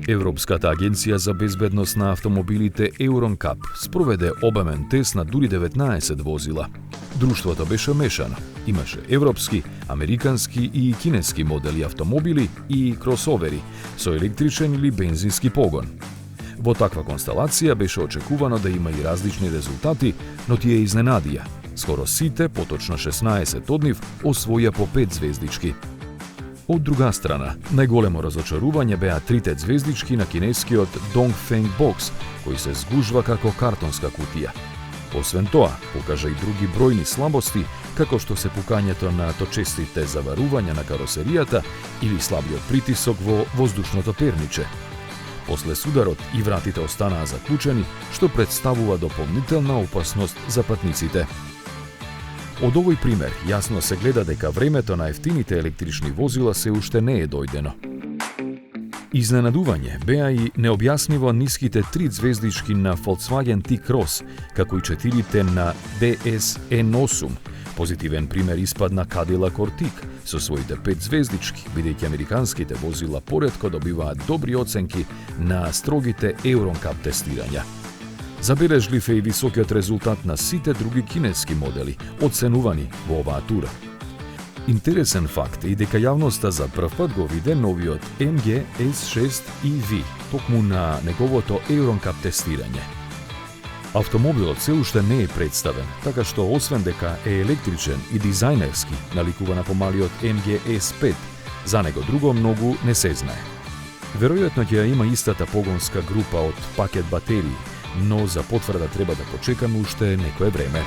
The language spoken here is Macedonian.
Европската агенција за безбедност на автомобилите EuronCap спроведе обемен тест на дури 19 возила. Друштвото беше мешано. Имаше европски, американски и кинески модели автомобили и кросовери со електричен или бензински погон. Во таква констелација беше очекувано да има и различни резултати, но тие изненадија. Скоро сите, поточно 16 од нив, освоја по 5 звездички. Од друга страна, најголемо разочарување беа 3 звездички на кинескиот Dongfeng Box, кој се згужва како картонска кутија. Освен тоа, покажа и други бројни слабости, како што се пукањето на точестите заварувања на каросеријата или слабиот притисок во воздушното перниче. После сударот и вратите останаа заклучени, што представува дополнителна опасност за патниците. Од овој пример јасно се гледа дека времето на ефтините електрични возила се уште не е дојдено. Изненадување беа и необјасниво ниските 3 звездички на Volkswagen T-Cross, како и 4 на DS N8. Позитивен пример испадна Cadillac Ortiq со своите 5 звездички, бидејќи американските возила поретко добиваат добри оценки на строгите EuronCap тестирања. Забележлив е и високиот резултат на сите други кинески модели, оценувани во оваа тура. Интересен факт е и дека јавноста за прв пат го виде новиот MG S6 EV, токму на неговото EuronCap тестирање. Автомобилот се уште не е представен, така што освен дека е електричен и дизајнерски, наликува на помалиот MG S5, за него друго многу не се знае. Веројатно ќе има истата погонска група од пакет батерии, но за потврда треба да почекаме уште некое време.